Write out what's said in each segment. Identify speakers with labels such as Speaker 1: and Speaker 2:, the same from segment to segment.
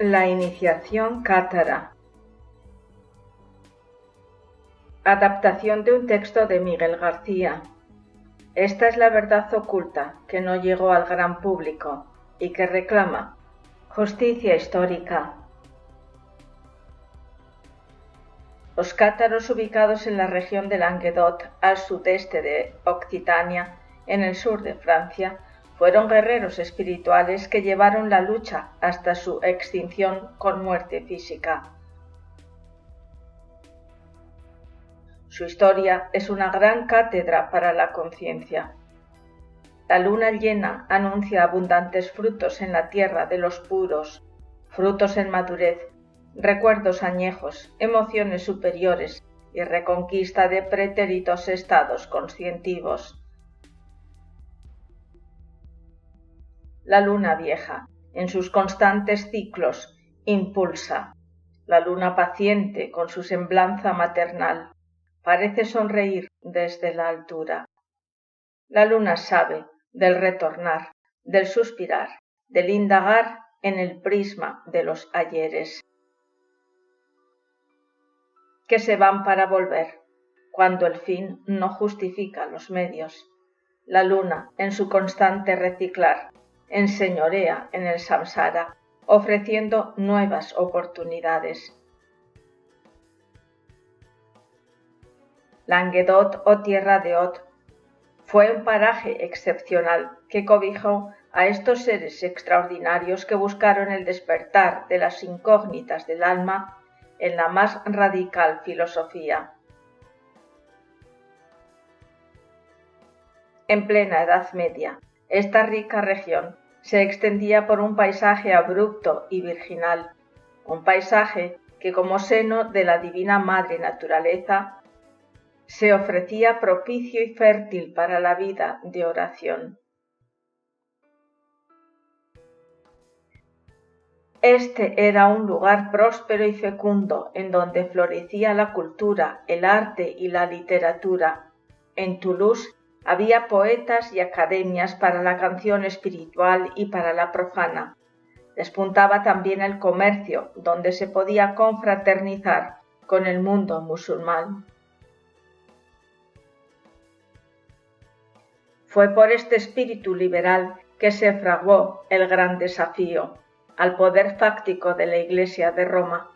Speaker 1: La iniciación cátara. Adaptación de un texto de Miguel García. Esta es la verdad oculta que no llegó al gran público y que reclama justicia histórica. Los cátaros ubicados en la región de Languedoc, al sudeste de Occitania, en el sur de Francia, fueron guerreros espirituales que llevaron la lucha hasta su extinción con muerte física. Su historia es una gran cátedra para la conciencia. La luna llena anuncia abundantes frutos en la tierra de los puros, frutos en madurez, recuerdos añejos, emociones superiores y reconquista de pretéritos estados conscientivos. La luna vieja, en sus constantes ciclos, impulsa. La luna paciente, con su semblanza maternal, parece sonreír desde la altura. La luna sabe del retornar, del suspirar, del indagar en el prisma de los ayeres, que se van para volver, cuando el fin no justifica los medios. La luna, en su constante reciclar, enseñorea en el samsara, ofreciendo nuevas oportunidades. Languedoc o Tierra de Hot fue un paraje excepcional que cobijó a estos seres extraordinarios que buscaron el despertar de las incógnitas del alma en la más radical filosofía. En plena Edad Media, esta rica región se extendía por un paisaje abrupto y virginal, un paisaje que como seno de la divina madre naturaleza se ofrecía propicio y fértil para la vida de oración. Este era un lugar próspero y fecundo en donde florecía la cultura, el arte y la literatura. En Toulouse había poetas y academias para la canción espiritual y para la profana. Despuntaba también el comercio, donde se podía confraternizar con el mundo musulmán. Fue por este espíritu liberal que se fraguó el gran desafío al poder fáctico de la Iglesia de Roma.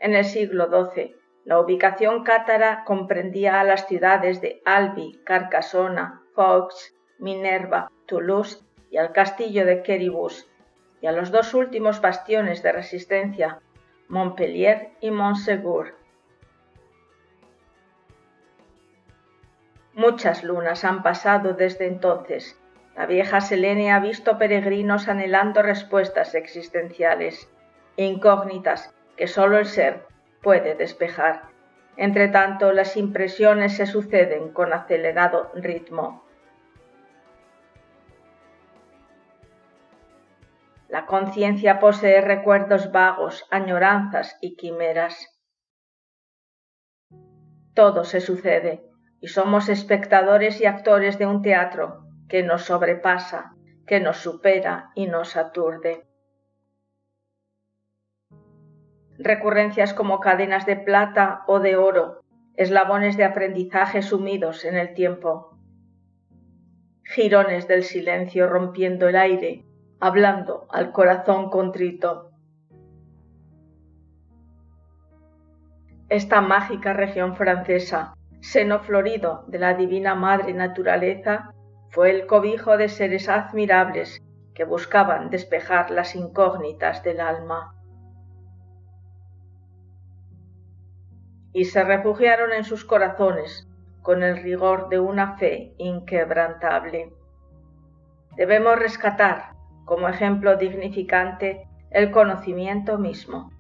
Speaker 1: En el siglo XII, la ubicación cátara comprendía a las ciudades de Albi, Carcassona, Foix, Minerva, Toulouse y al castillo de Quéribus, y a los dos últimos bastiones de resistencia, Montpellier y Montségur. Muchas lunas han pasado desde entonces. La vieja Selene ha visto peregrinos anhelando respuestas existenciales, incógnitas que solo el ser puede despejar. Entre tanto, las impresiones se suceden con acelerado ritmo. La conciencia posee recuerdos vagos, añoranzas y quimeras. Todo se sucede y somos espectadores y actores de un teatro que nos sobrepasa, que nos supera y nos aturde. Recurrencias como cadenas de plata o de oro, eslabones de aprendizaje sumidos en el tiempo. Jirones del silencio rompiendo el aire, hablando al corazón contrito. Esta mágica región francesa, seno florido de la divina madre naturaleza, fue el cobijo de seres admirables que buscaban despejar las incógnitas del alma. Y se refugiaron en sus corazones con el rigor de una fe inquebrantable. Debemos rescatar, como ejemplo dignificante, el conocimiento mismo,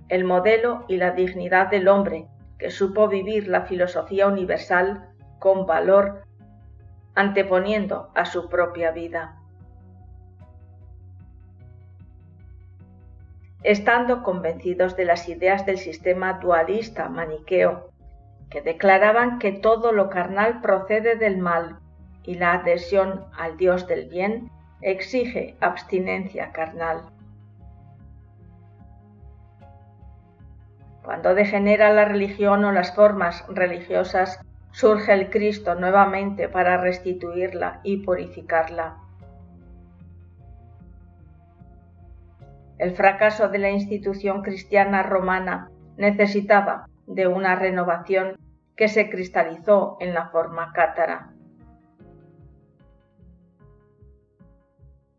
Speaker 1: el modelo y la dignidad del hombre que supo vivir la filosofía universal con valor, anteponiendo a su propia vida. Estando convencidos de las ideas del sistema dualista maniqueo, que declaraban que todo lo carnal procede del mal y la adhesión al Dios del bien exige abstinencia carnal. Cuando degenera la religión o las formas religiosas, surge el Cristo nuevamente para restituirla y purificarla. El fracaso de la institución cristiana romana necesitaba de una renovación que se cristalizó en la forma cátara.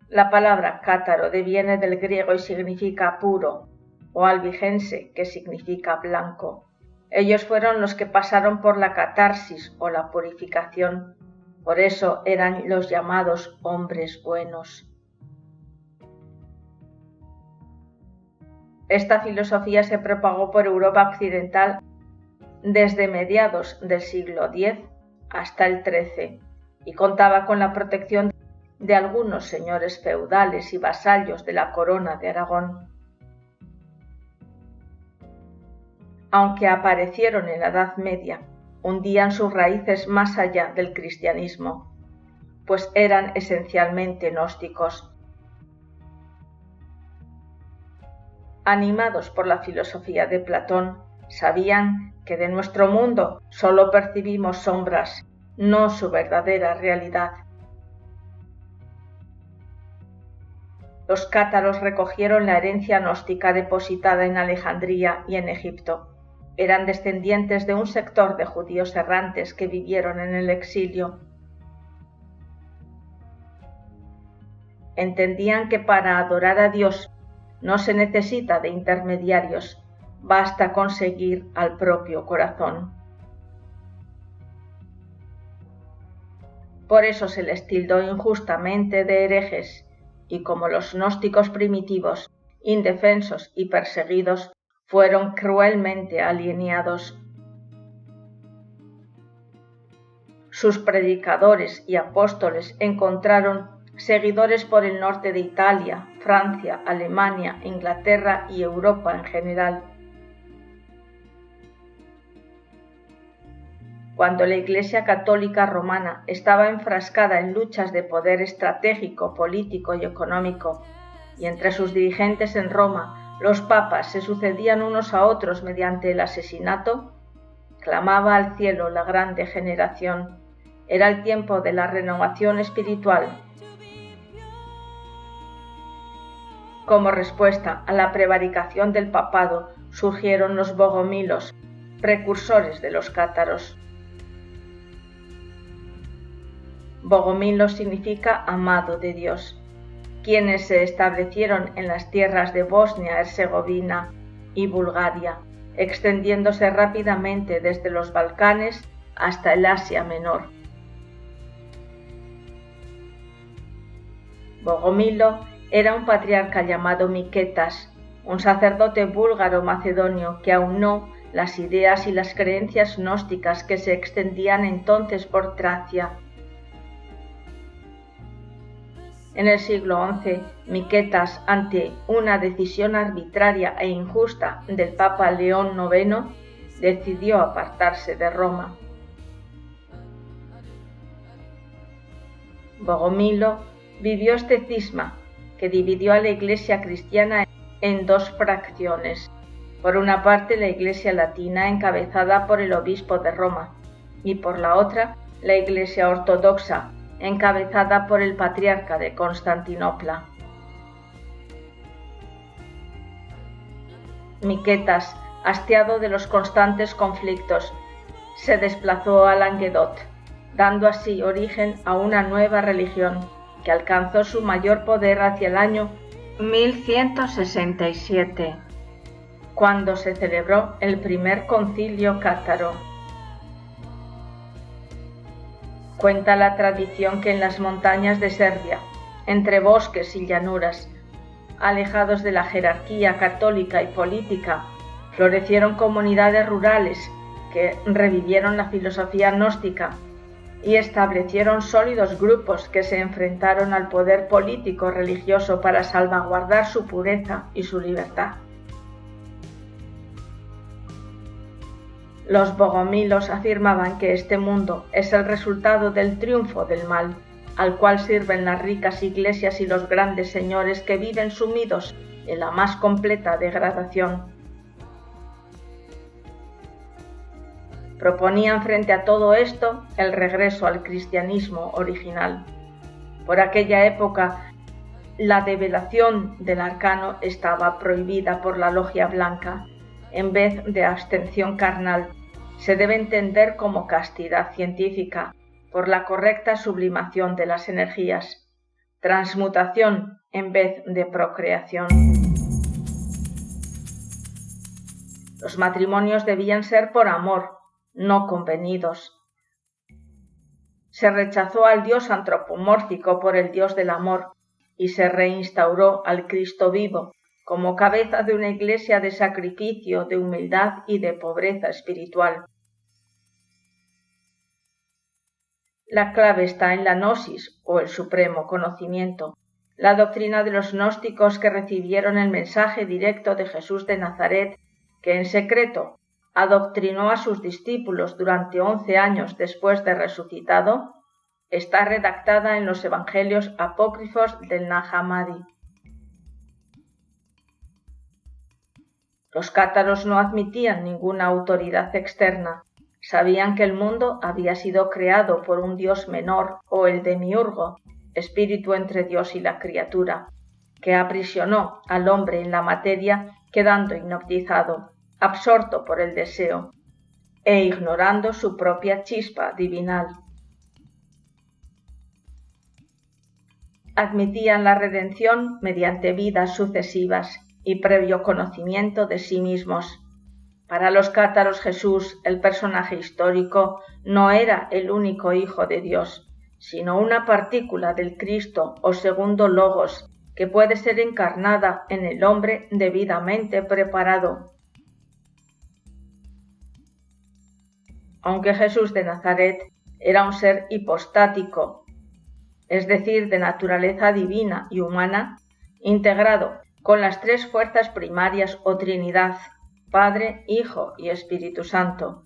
Speaker 1: La palabra cátaro deviene del griego y significa puro, o albigense, que significa blanco. Ellos fueron los que pasaron por la catarsis o la purificación, por eso eran los llamados hombres buenos. Esta filosofía se propagó por Europa occidental desde mediados del siglo X hasta el XIII y contaba con la protección de algunos señores feudales y vasallos de la corona de Aragón. Aunque aparecieron en la Edad Media, hundían sus raíces más allá del cristianismo, pues eran esencialmente gnósticos. Animados por la filosofía de Platón, sabían que de nuestro mundo solo percibimos sombras, no su verdadera realidad. Los cátaros recogieron la herencia gnóstica depositada en Alejandría y en Egipto. Eran descendientes de un sector de judíos errantes que vivieron en el exilio. Entendían que para adorar a Dios no se necesita de intermediarios, basta conseguir al propio corazón. Por eso se les tildó injustamente de herejes, y como los gnósticos primitivos, indefensos y perseguidos, fueron cruelmente alienados. Sus predicadores y apóstoles encontraron seguidores por el norte de Italia, Francia, Alemania, Inglaterra y Europa en general. Cuando la Iglesia Católica Romana estaba enfrascada en luchas de poder estratégico, político y económico, y entre sus dirigentes en Roma los papas se sucedían unos a otros mediante el asesinato, clamaba al cielo la gran degeneración. Era el tiempo de la renovación espiritual. Como respuesta a la prevaricación del papado, surgieron los bogomilos, precursores de los cátaros. Bogomilo significa amado de Dios, quienes se establecieron en las tierras de Bosnia, Herzegovina y Bulgaria, extendiéndose rápidamente desde los Balcanes hasta el Asia Menor. Bogomilo era un patriarca llamado Miquetas, un sacerdote búlgaro macedonio que aunó las ideas y las creencias gnósticas que se extendían entonces por Tracia. En el siglo XI, Miquetas, ante una decisión arbitraria e injusta del Papa León IX, decidió apartarse de Roma. Bogomilo vivió este cisma que dividió a la Iglesia cristiana en dos fracciones. Por una parte, la Iglesia latina encabezada por el obispo de Roma y por la otra, la Iglesia ortodoxa encabezada por el patriarca de Constantinopla. Miquetas, hastiado de los constantes conflictos, se desplazó a Languedoc, dando así origen a una nueva religión que alcanzó su mayor poder hacia el año 1167, cuando se celebró el primer concilio cátaro. Cuenta la tradición que en las montañas de Serbia, entre bosques y llanuras, alejados de la jerarquía católica y política, florecieron comunidades rurales que revivieron la filosofía gnóstica y establecieron sólidos grupos que se enfrentaron al poder político religioso para salvaguardar su pureza y su libertad. Los bogomilos afirmaban que este mundo es el resultado del triunfo del mal al cual sirven las ricas iglesias y los grandes señores que viven sumidos en la más completa degradación. Proponían frente a todo esto el regreso al cristianismo original. Por aquella época, la develación del arcano estaba prohibida por la logia blanca. En vez de abstención carnal, se debe entender como castidad científica, por la correcta sublimación de las energías, transmutación en vez de procreación. Los matrimonios debían ser por amor, no convenidos. Se rechazó al Dios antropomórfico por el Dios del amor y se reinstauró al Cristo vivo como cabeza de una iglesia de sacrificio, de humildad y de pobreza espiritual. La clave está en la gnosis, o el supremo conocimiento, la doctrina de los gnósticos que recibieron el mensaje directo de Jesús de Nazaret, que en secreto adoctrinó a sus discípulos durante 11 años después de resucitado, está redactada en los evangelios apócrifos del Nag Hammadi. Los cátaros no admitían ninguna autoridad externa. Sabían que el mundo había sido creado por un dios menor o el demiurgo, espíritu entre Dios y la criatura, que aprisionó al hombre en la materia quedando hipnotizado, absorto por el deseo, e ignorando su propia chispa divinal. Admitían la redención mediante vidas sucesivas y previo conocimiento de sí mismos. Para los cátaros Jesús, el personaje histórico, no era el único Hijo de Dios, sino una partícula del Cristo o segundo Logos que puede ser encarnada en el hombre debidamente preparado. Aunque Jesús de Nazaret era un ser hipostático, es decir, de naturaleza divina y humana, integrado con las tres fuerzas primarias o Trinidad, Padre, Hijo y Espíritu Santo.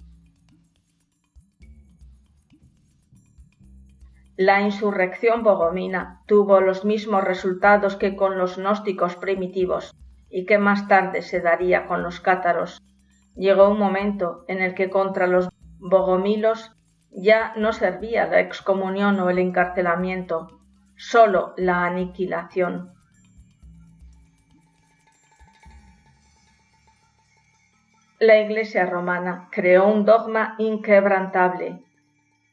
Speaker 1: La insurrección bogomina tuvo los mismos resultados que con los gnósticos primitivos y que más tarde se daría con los cátaros. Llegó un momento en el que contra los bogomilos ya no servía la excomunión o el encarcelamiento, solo la aniquilación. La Iglesia romana creó un dogma inquebrantable,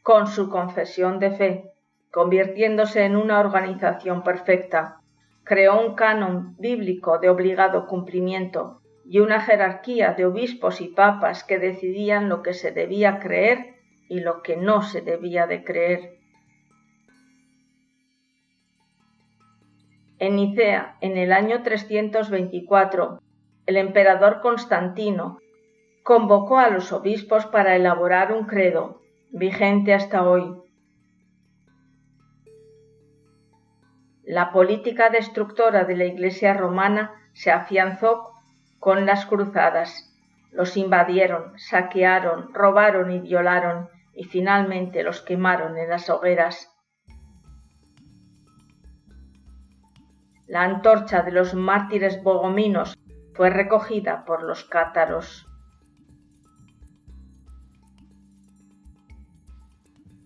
Speaker 1: con su confesión de fe, convirtiéndose en una organización perfecta. Creó un canon bíblico de obligado cumplimiento y una jerarquía de obispos y papas que decidían lo que se debía creer y lo que no se debía de creer. En Nicea, en el año 324, el emperador Constantino convocó a los obispos para elaborar un credo, vigente hasta hoy. La política destructora de la Iglesia romana se afianzó con las cruzadas. Los invadieron, saquearon, robaron y violaron, y finalmente los quemaron en las hogueras. La antorcha de los mártires bogominos fue recogida por los cátaros.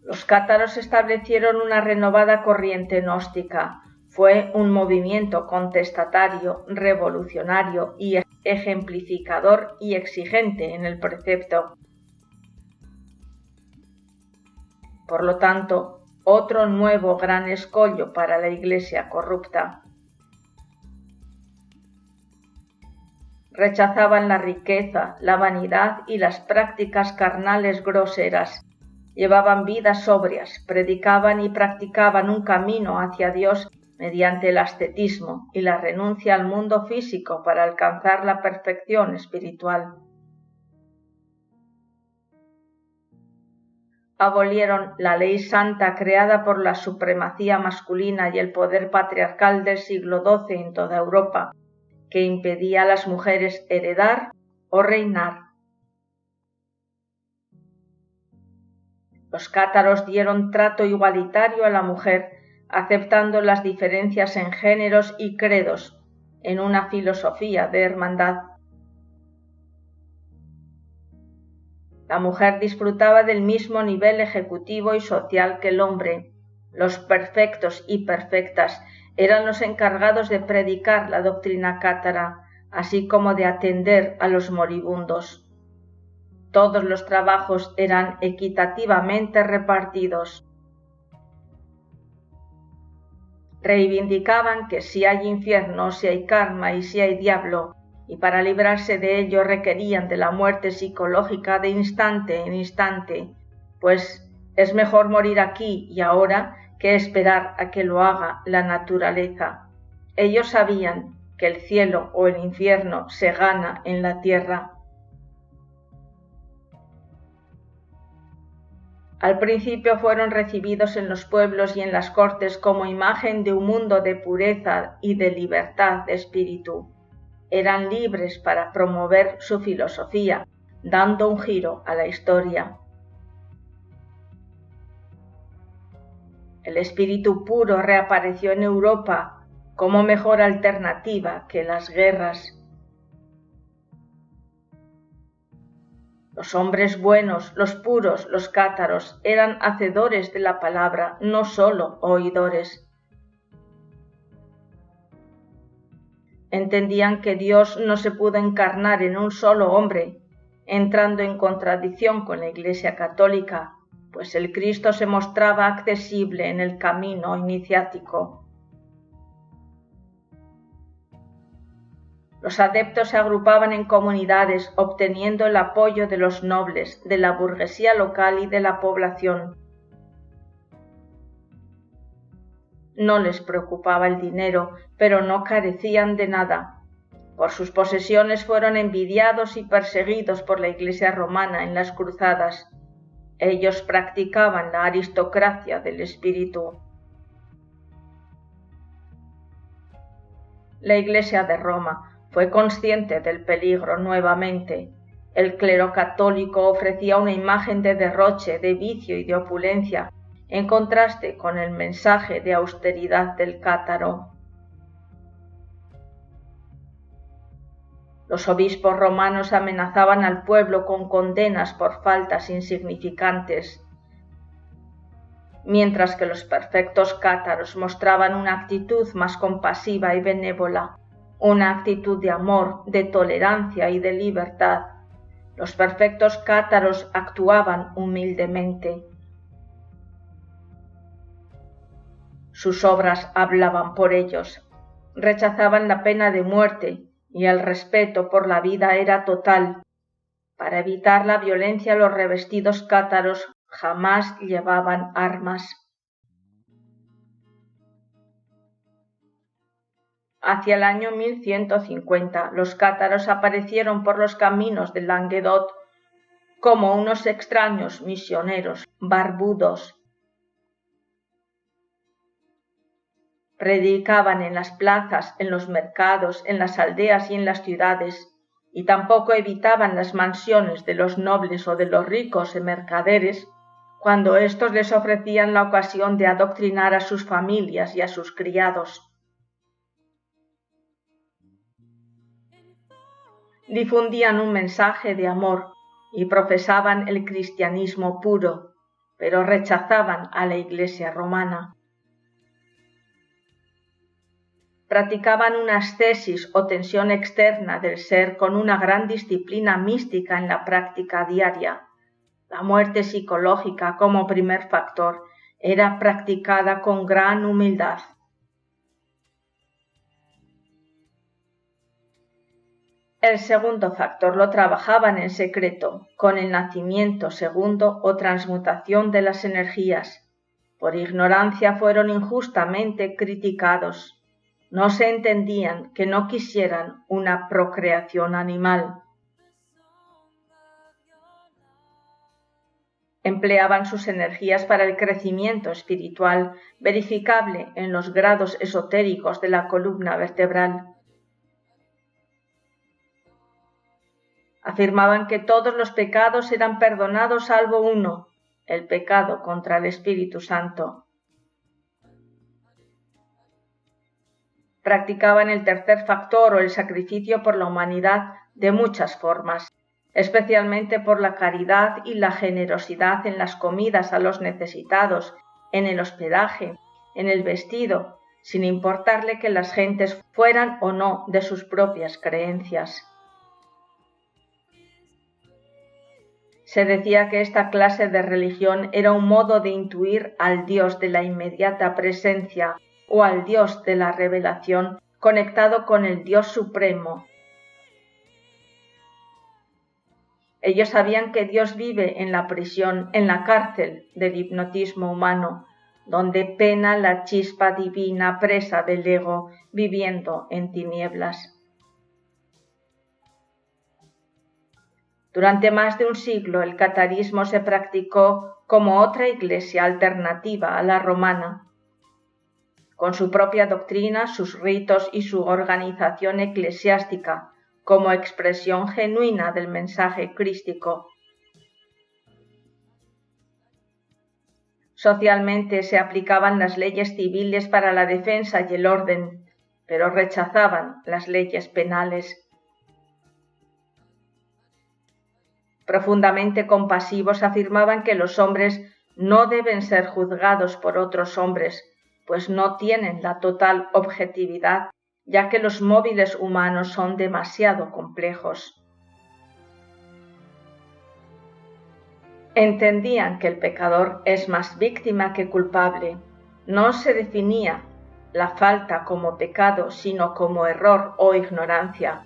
Speaker 1: Los cátaros establecieron una renovada corriente gnóstica. Fue un movimiento contestatario, revolucionario y ejemplificador y exigente en el precepto. Por lo tanto, otro nuevo gran escollo para la Iglesia corrupta. Rechazaban la riqueza, la vanidad y las prácticas carnales groseras. Llevaban vidas sobrias, predicaban y practicaban un camino hacia Dios mediante el ascetismo y la renuncia al mundo físico para alcanzar la perfección espiritual. Abolieron la ley santa creada por la supremacía masculina y el poder patriarcal del siglo XII en toda Europa, que impedía a las mujeres heredar o reinar. Los cátaros dieron trato igualitario a la mujer, aceptando las diferencias en géneros y credos en una filosofía de hermandad. La mujer disfrutaba del mismo nivel ejecutivo y social que el hombre. Los perfectos y perfectas eran los encargados de predicar la doctrina cátara, así como de atender a los moribundos. Todos los trabajos eran equitativamente repartidos. Reivindicaban que si hay infierno, si hay karma y si hay diablo, y para librarse de ello requerían de la muerte psicológica de instante en instante, pues es mejor morir aquí y ahora que esperar a que lo haga la naturaleza. Ellos sabían que el cielo o el infierno se gana en la tierra. Al principio fueron recibidos en los pueblos y en las cortes como imagen de un mundo de pureza y de libertad de espíritu. Eran libres para promover su filosofía, dando un giro a la historia. El espíritu puro reapareció en Europa como mejor alternativa que las guerras. Los hombres buenos, los puros, los cátaros, eran hacedores de la palabra, no solo oidores. Entendían que Dios no se pudo encarnar en un solo hombre, entrando en contradicción con la Iglesia católica, pues el Cristo se mostraba accesible en el camino iniciático. Los adeptos se agrupaban en comunidades obteniendo el apoyo de los nobles, de la burguesía local y de la población. No les preocupaba el dinero, pero no carecían de nada. Por sus posesiones fueron envidiados y perseguidos por la Iglesia romana en las cruzadas. Ellos practicaban la aristocracia del espíritu. La Iglesia de Roma fue consciente del peligro nuevamente. El clero católico ofrecía una imagen de derroche, de vicio y de opulencia, en contraste con el mensaje de austeridad del cátaro. Los obispos romanos amenazaban al pueblo con condenas por faltas insignificantes, mientras que los perfectos cátaros mostraban una actitud más compasiva y benévola, una actitud de amor, de tolerancia y de libertad. Los perfectos cátaros actuaban humildemente. Sus obras hablaban por ellos. Rechazaban la pena de muerte y el respeto por la vida era total. Para evitar la violencia, los revestidos cátaros jamás llevaban armas. Hacia el año 1150, los cátaros aparecieron por los caminos del Languedoc como unos extraños misioneros barbudos. Predicaban en las plazas, en los mercados, en las aldeas y en las ciudades, y tampoco evitaban las mansiones de los nobles o de los ricos mercaderes, cuando éstos les ofrecían la ocasión de adoctrinar a sus familias y a sus criados. Difundían un mensaje de amor y profesaban el cristianismo puro, pero rechazaban a la Iglesia romana. Practicaban una ascesis o tensión externa del ser con una gran disciplina mística en la práctica diaria. La muerte psicológica como primer factor era practicada con gran humildad. El segundo factor lo trabajaban en secreto, con el nacimiento segundo o transmutación de las energías. Por ignorancia fueron injustamente criticados. No se entendían que no quisieran una procreación animal. Empleaban sus energías para el crecimiento espiritual, verificable en los grados esotéricos de la columna vertebral. Afirmaban que todos los pecados eran perdonados salvo uno, el pecado contra el Espíritu Santo. practicaban el tercer factor o el sacrificio por la humanidad de muchas formas, especialmente por la caridad y la generosidad en las comidas a los necesitados, en el hospedaje, en el vestido, sin importarle que las gentes fueran o no de sus propias creencias. Se decía que esta clase de religión era un modo de intuir al Dios de la inmediata presencia o al Dios de la revelación conectado con el Dios supremo. Ellos sabían que Dios vive en la prisión, en la cárcel del hipnotismo humano, donde pena la chispa divina presa del ego viviendo en tinieblas. Durante más de un siglo el catarismo se practicó como otra iglesia alternativa a la romana, con su propia doctrina, sus ritos y su organización eclesiástica, como expresión genuina del mensaje crístico. Socialmente se aplicaban las leyes civiles para la defensa y el orden, pero rechazaban las leyes penales. Profundamente compasivos afirmaban que los hombres no deben ser juzgados por otros hombres, pues no tienen la total objetividad, ya que los móviles humanos son demasiado complejos. Entendían que el pecador es más víctima que culpable. No se definía la falta como pecado, sino como error o ignorancia.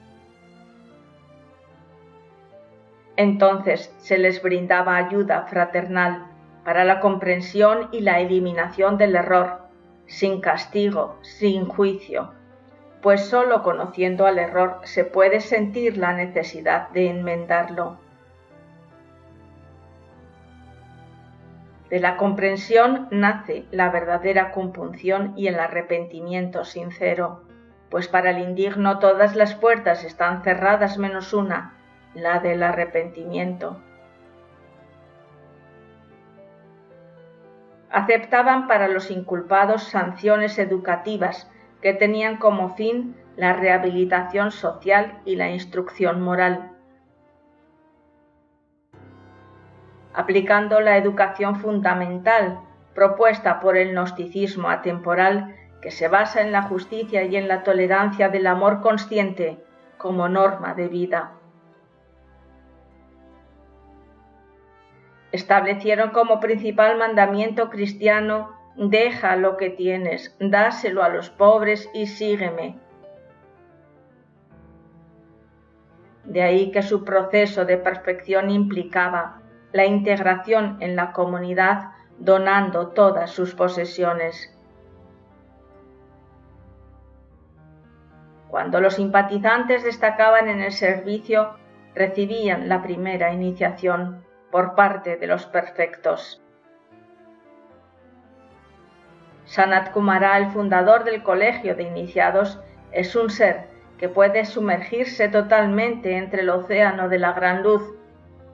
Speaker 1: Entonces se les brindaba ayuda fraternal para la comprensión y la eliminación del error, sin castigo, sin juicio, pues solo conociendo al error se puede sentir la necesidad de enmendarlo. De la comprensión nace la verdadera compunción y el arrepentimiento sincero, pues para el indigno todas las puertas están cerradas menos una, la del arrepentimiento. Aceptaban para los inculpados sanciones educativas que tenían como fin la rehabilitación social y la instrucción moral. Aplicando la educación fundamental propuesta por el gnosticismo atemporal, que se basa en la justicia y en la tolerancia del amor consciente como norma de vida. Establecieron como principal mandamiento cristiano: deja lo que tienes, dáselo a los pobres y sígueme. De ahí que su proceso de perfección implicaba la integración en la comunidad, donando todas sus posesiones. Cuando los simpatizantes destacaban en el servicio, recibían la primera iniciación por parte de los perfectos. Sanat Kumara, el fundador del colegio de iniciados, es un ser que puede sumergirse totalmente entre el océano de la gran luz,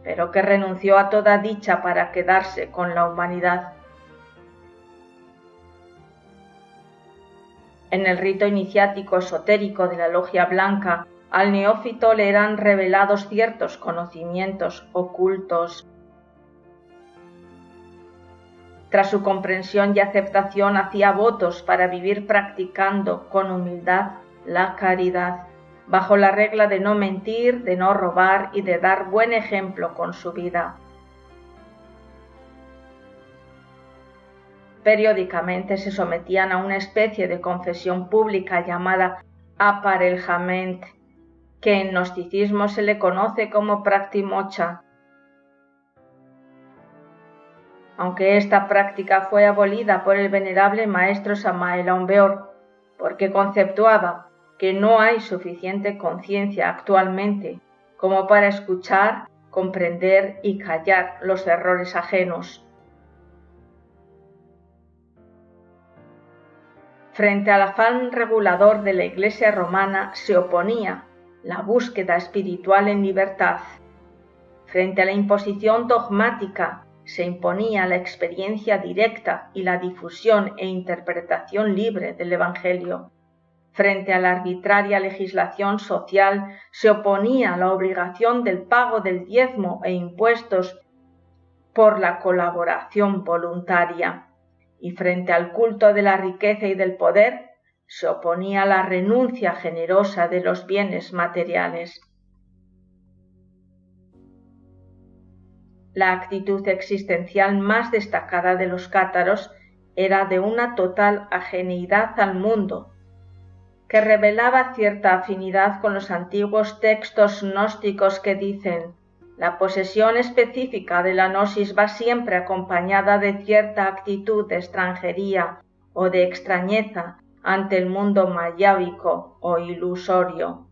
Speaker 1: pero que renunció a toda dicha para quedarse con la humanidad. En el rito iniciático esotérico de la Logia Blanca, al neófito le eran revelados ciertos conocimientos ocultos. Tras su comprensión y aceptación, hacía votos para vivir practicando con humildad la caridad, bajo la regla de no mentir, de no robar y de dar buen ejemplo con su vida. Periódicamente se sometían a una especie de confesión pública llamada apareljament, que en gnosticismo se le conoce como praktimoksha. Aunque esta práctica fue abolida por el venerable maestro Samael Aun Weor, porque conceptuaba que no hay suficiente conciencia actualmente como para escuchar, comprender y callar los errores ajenos. Frente al afán regulador de la Iglesia romana se oponía la búsqueda espiritual en libertad. Frente a la imposición dogmática se imponía la experiencia directa y la difusión e interpretación libre del Evangelio. frente a la arbitraria legislación social, se oponía a la obligación del pago del diezmo e impuestos por la colaboración voluntaria, y frente al culto de la riqueza y del poder, se oponía a la renuncia generosa de los bienes materiales. La actitud existencial más destacada de los cátaros era de una total ajeneidad al mundo, que revelaba cierta afinidad con los antiguos textos gnósticos que dicen: la posesión específica de la gnosis va siempre acompañada de cierta actitud de extranjería o de extrañeza ante el mundo mayábico o ilusorio.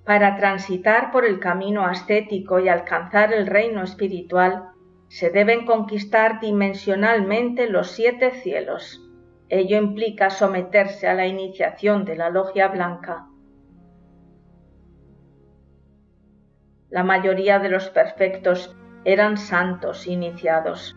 Speaker 1: Para transitar por el camino ascético y alcanzar el reino espiritual, se deben conquistar dimensionalmente los 7 cielos. Ello implica someterse a la iniciación de la logia blanca. La mayoría de los perfectos eran santos iniciados.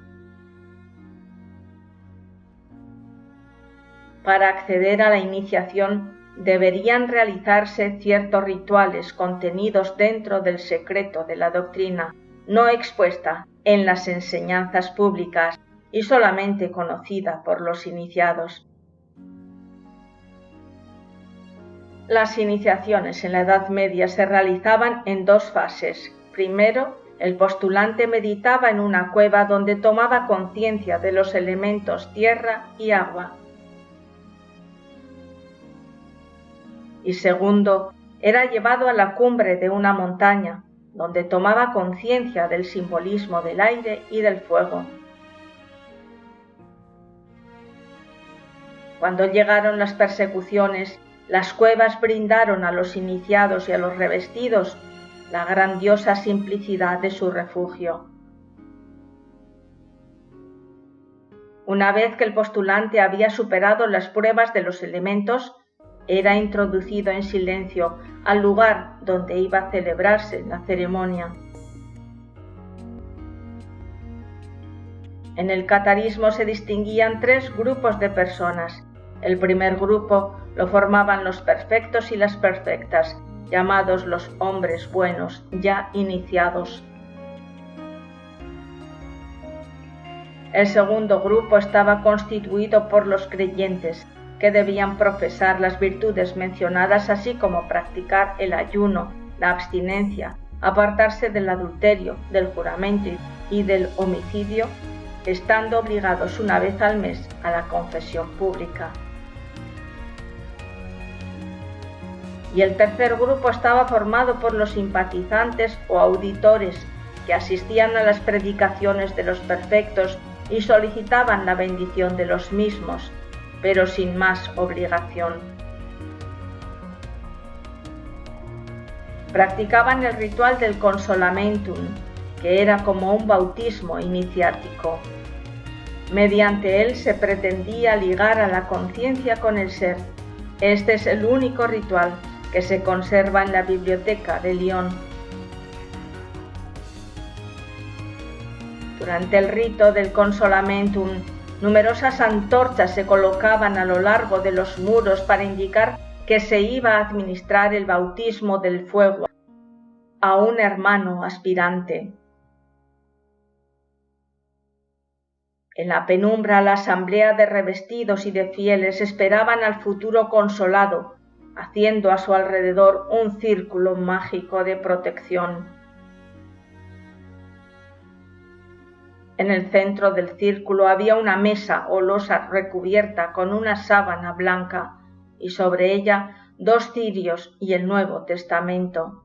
Speaker 1: Para acceder a la iniciación deberían realizarse ciertos rituales contenidos dentro del secreto de la doctrina, no expuesta en las enseñanzas públicas y solamente conocida por los iniciados. Las iniciaciones en la Edad Media se realizaban en 2 fases. Primero, el postulante meditaba en una cueva donde tomaba conciencia de los elementos tierra y agua. Y segundo, era llevado a la cumbre de una montaña, donde tomaba conciencia del simbolismo del aire y del fuego. Cuando llegaron las persecuciones, las cuevas brindaron a los iniciados y a los revestidos la grandiosa simplicidad de su refugio. Una vez que el postulante había superado las pruebas de los elementos, era introducido en silencio al lugar donde iba a celebrarse la ceremonia. En el catarismo se distinguían 3 grupos de personas. El primer grupo lo formaban los perfectos y las perfectas, llamados los hombres buenos, ya iniciados. El segundo grupo estaba constituido por los creyentes, que debían profesar las virtudes mencionadas, así como practicar el ayuno, la abstinencia, apartarse del adulterio, del juramento y del homicidio, estando obligados una vez al mes a la confesión pública. Y el tercer grupo estaba formado por los simpatizantes o auditores que asistían a las predicaciones de los perfectos y solicitaban la bendición de los mismos, pero sin más obligación. Practicaban el ritual del consolamentum, que era como un bautismo iniciático. Mediante él se pretendía ligar a la conciencia con el ser. Este es el único ritual que se conserva en la biblioteca de Lyon. Durante el rito del consolamentum, numerosas antorchas se colocaban a lo largo de los muros para indicar que se iba a administrar el bautismo del fuego a un hermano aspirante. En la penumbra, la asamblea de revestidos y de fieles esperaban al futuro consolado, haciendo a su alrededor un círculo mágico de protección. En el centro del círculo había una mesa o losa recubierta con una sábana blanca y sobre ella 2 cirios y el Nuevo Testamento.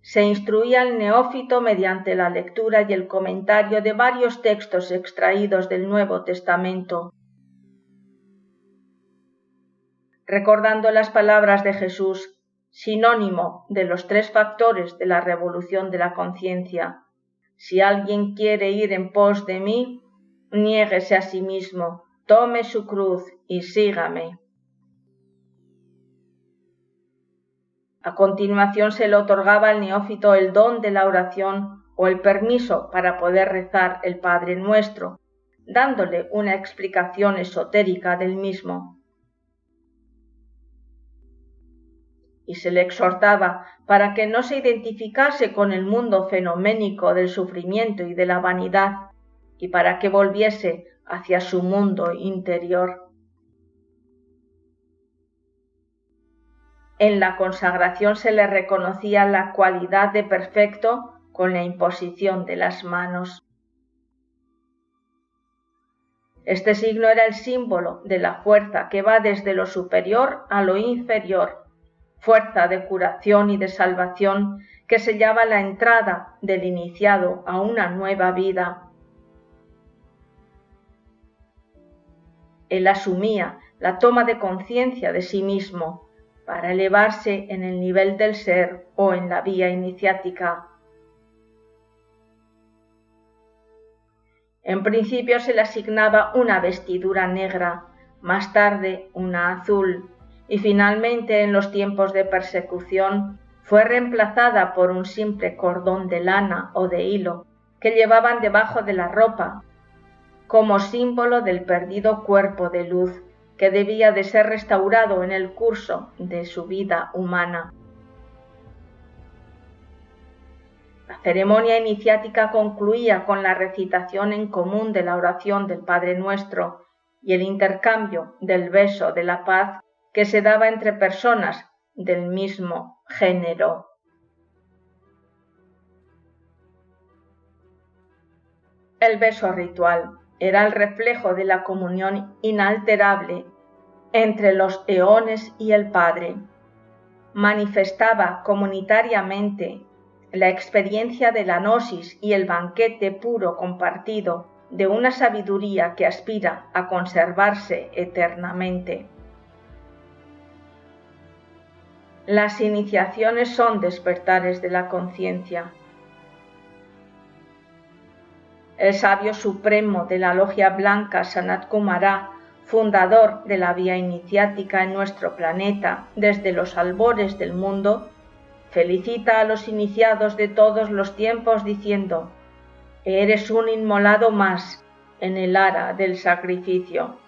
Speaker 1: Se instruía al neófito mediante la lectura y el comentario de varios textos extraídos del Nuevo Testamento, recordando las palabras de Jesús, sinónimo de los 3 factores de la revolución de la conciencia. Si alguien quiere ir en pos de mí, niéguese a sí mismo, tome su cruz y sígame. A continuación se le otorgaba al neófito el don de la oración o el permiso para poder rezar el Padre Nuestro, dándole una explicación esotérica del mismo. Y se le exhortaba para que no se identificase con el mundo fenoménico del sufrimiento y de la vanidad, y para que volviese hacia su mundo interior. En la consagración se le reconocía la cualidad de perfecto con la imposición de las manos. Este signo era el símbolo de la fuerza que va desde lo superior a lo inferior, fuerza de curación y de salvación que sellaba la entrada del iniciado a una nueva vida. Él asumía la toma de conciencia de sí mismo para elevarse en el nivel del ser o en la vía iniciática. En principio se le asignaba una vestidura negra, más tarde una azul, y finalmente en los tiempos de persecución fue reemplazada por un simple cordón de lana o de hilo que llevaban debajo de la ropa, como símbolo del perdido cuerpo de luz que debía de ser restaurado en el curso de su vida humana. La ceremonia iniciática concluía con la recitación en común de la oración del Padre Nuestro y el intercambio del beso de la paz que se daba entre personas del mismo género. El beso ritual era el reflejo de la comunión inalterable entre los eones y el Padre. Manifestaba comunitariamente la experiencia de la gnosis y el banquete puro compartido de una sabiduría que aspira a conservarse eternamente. Las iniciaciones son despertares de la conciencia. El sabio supremo de la logia blanca Sanat Kumara, fundador de la vía iniciática en nuestro planeta desde los albores del mundo, felicita a los iniciados de todos los tiempos diciendo: «Eres un inmolado más en el ara del sacrificio».